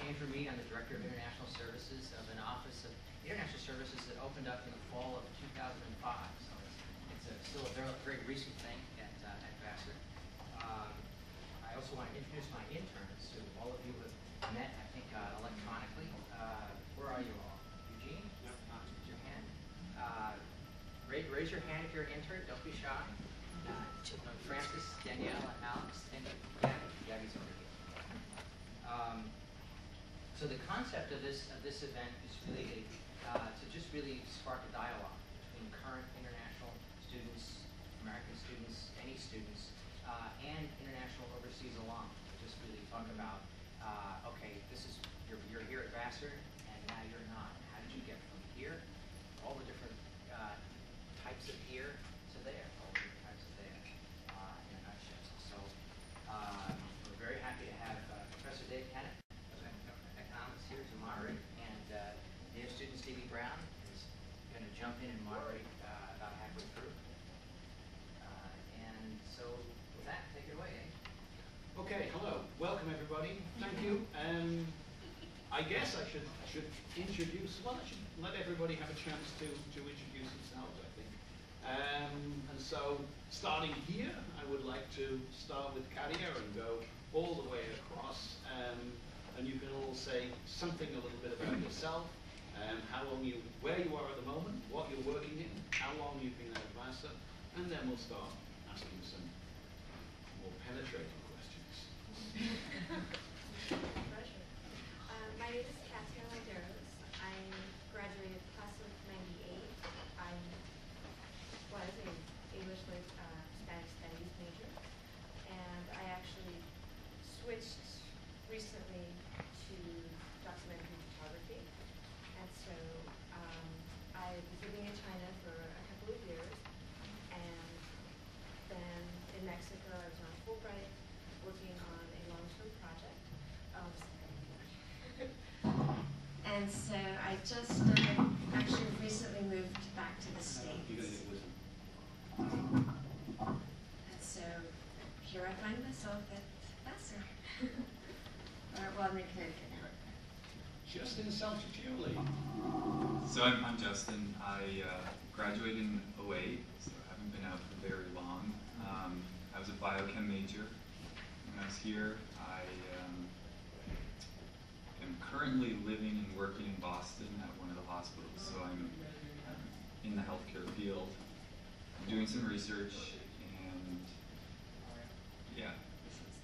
Andrew Mead. I'm the Director of International Services of an Office of International Services that opened up in the fall of 2005. So it's still a very recent thing at Vassar. I also want to introduce my interns, who all of you have met, I think, electronically. Where are you all? Eugene? Yep. Raise your hand. Raise your hand if you're an intern. Don't be shy. Francis, Danielle, and Alex, and Gabby. Gabby's over here. So the concept of this event is really to just really spark a dialogue between current international students, American students, any students, and international overseas alum. Just really talk about, okay, you're here at Vassar, and now you're not. How did you get from here, all the different types of here to there, all the different types of there, in a nutshell. So we're very happy to have Professor David Kennet of economics here to moderate, and dear student Stevie Brown is going to jump in and moderate about halfway through. And so with that, take it away, eh? Okay, hello, welcome everybody. Thank you. I guess I should introduce. Well, I should let everybody have a chance to introduce themselves, I think. And so, starting here, I would like to start with Kadia and go all the way across. And you can all say something a little bit about yourself, where you are at the moment, what you're working in, how long you've been at Vassar, and then we'll start asking some more penetrating questions. Pleasure. My name is Katia Landeros. I graduated class of '98. I was an English with Spanish Studies major, and I actually switched recently to documentary photography. And so I was living in China for a couple of years, and then in Mexico I was on Fulbright working on a long-term project. And so I just actually recently moved back to the States. And so here I find myself at Vassar. Well, I'm in Connecticut now. Justin Salchichioli. So I'm Justin. I graduated in '08, so I haven't been out for very long. I was a biochem major when I was here. I am currently living and working in Boston at one of the hospitals, so I'm in the healthcare field. I'm doing some research, and yeah,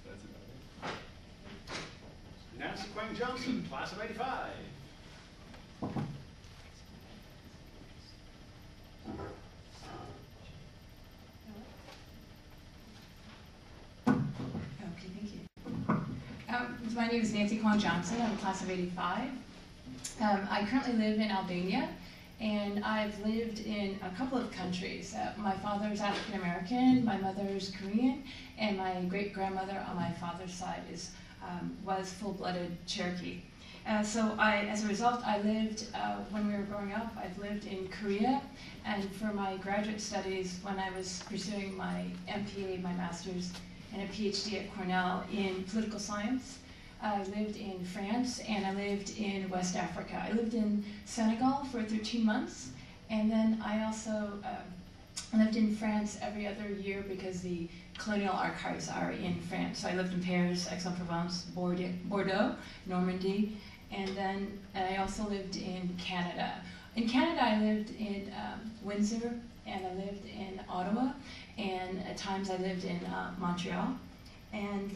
that's about it. Nancy Quang Johnson, class of '85. Okay, thank you. My name is Nancy Kwong Johnson. I'm a class of '85. I currently live in Albania, and I've lived in a couple of countries. My father's African American, my mother's Korean, and my great grandmother on my father's side was full-blooded Cherokee. So as a result, I lived, when we were growing up, I've lived in Korea, and for my graduate studies, when I was pursuing my MPA, my master's, and a PhD at Cornell in political science, I lived in France, and I lived in West Africa. I lived in Senegal for 13 months, and then I also lived in France every other year because the colonial archives are in France. So I lived in Paris, Aix-en-Provence, Bordeaux, Normandy, and then I also lived in Canada. In Canada, I lived in Windsor, and I lived in Ottawa, and at times I lived in Montreal, and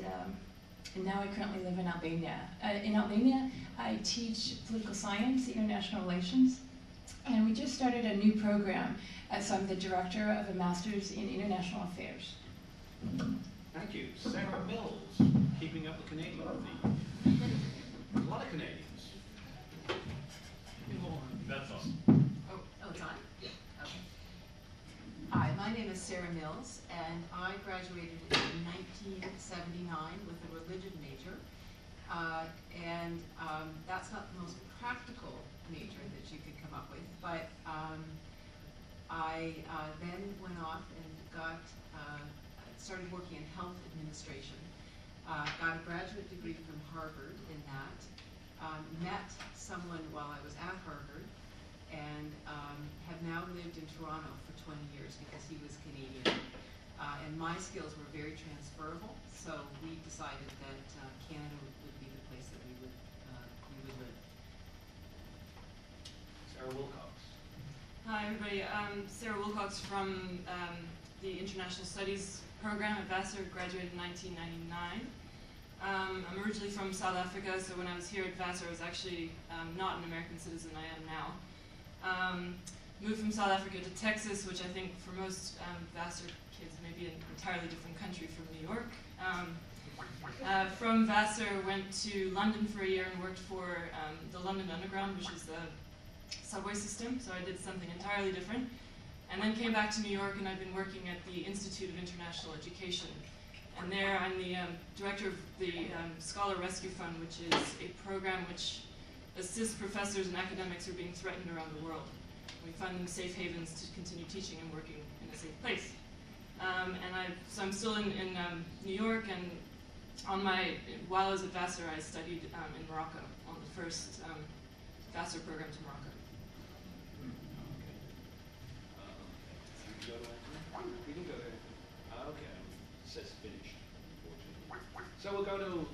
now I currently live in Albania. In Albania, I teach political science, international relations, and we just started a new program. So I'm the director of a master's in international affairs. Thank you. Sarah Mills, keeping up the Canadian theme. A lot of Canadians. That's awesome. Oh, it's on? Yeah. Okay. Hi, my name is Sarah Mills, and I graduated in 1979 with a religion major. That's not the most practical major that you could come up with, but I then went off and started working in health administration. Got a graduate degree from Harvard in that. met someone while I was at Harvard, and have now lived in Toronto for 20 years because he was Canadian. And my skills were very transferable, so we decided that Canada would be the place that we would live. Sarah Wilcox. Hi everybody, Sarah Wilcox from the International Studies program at Vassar, graduated in 1999. I'm originally from South Africa, so when I was here at Vassar I was actually not an American citizen, I am now. Moved from South Africa to Texas, which I think for most Vassar kids may be an entirely different country from New York. From Vassar, went to London for a year and worked for the London Underground, which is the subway system, so I did something entirely different. And then came back to New York, and I've been working at the Institute of International Education. And there I'm the director of the Scholar Rescue Fund, which is a program which assists professors and academics who are being threatened around the world. We fund them safe havens to continue teaching and working in a safe place. So I'm still in New York, and while I was at Vassar, I studied in Morocco on the first Vassar program to Morocco. We can go there. Okay, it says finished, unfortunately. So we'll go to,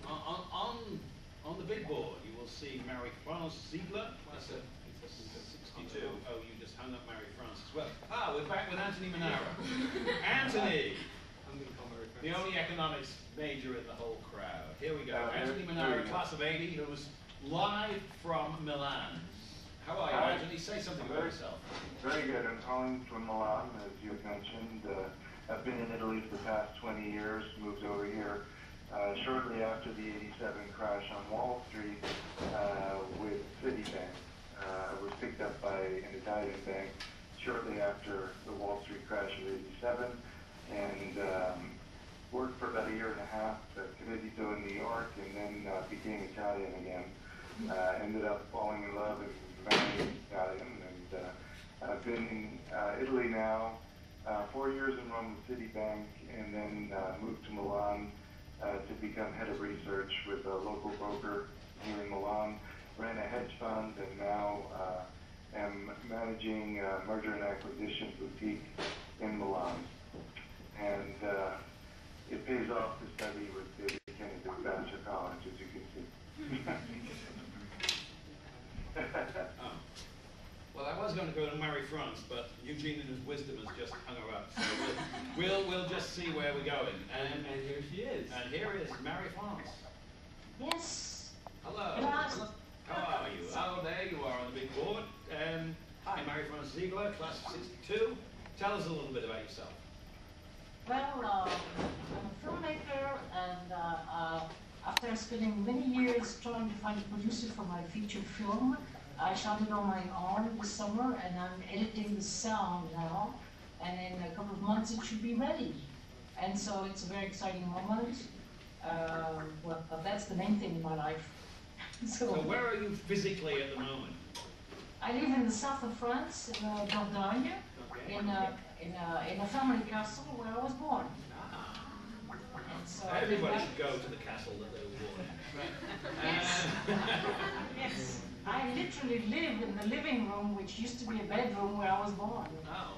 on the big board, you will see Marie-France Ziegler, class of 62. Oh, you just hung up Marie-France as well. Ah, we're back with Anthony Manara. Anthony! I'm going to call Marie-France. The only economics major in the whole crowd. Here we go. Anthony Manara, class of 80, who's live from Milan. How are you, Anthony? Say something about yourself. Very good. I'm calling from Milan, as you have mentioned. I've been in Italy for the past 20 years, moved over here shortly after the '87 crash on Wall Street with Citibank. I was picked up by an Italian bank shortly after the Wall Street crash of '87, and worked for about a year and a half at Credito in New York, and then became Italian again. Ended up falling in love and marrying Italian, and I've been in Italy now 4 years in Rome with Citibank, and then moved to Milan to become head of research with a local broker here in Milan. Ran a hedge fund, and now am managing a merger and acquisition boutique in Milan. And it pays off to study with David Kennet at Vassar College, as you can see. Oh. Well, I was going to go to Marie-France, but Eugene in his wisdom has just hung her up. So we'll just see where we're going. And here she is. And here is Marie-France. Yes. Hello. Hello. How are you? Oh, there you are on the big board. Hi, Marie-France Ziegler, class of 62. Tell us a little bit about yourself. Well, I'm a filmmaker, and after spending many years trying to find a producer for my feature film, I shot it on my own this summer, and I'm editing the sound now, and in a couple of months it should be ready. And so it's a very exciting moment. Well, that's the main thing in my life. So where are you physically at the moment? I live in the south of France, in Dordogne, Okay. in a family castle where I was born. And so Everybody should go to the castle that they were born in. Yes. Yes. I literally live in the living room, which used to be a bedroom where I was born. Oh.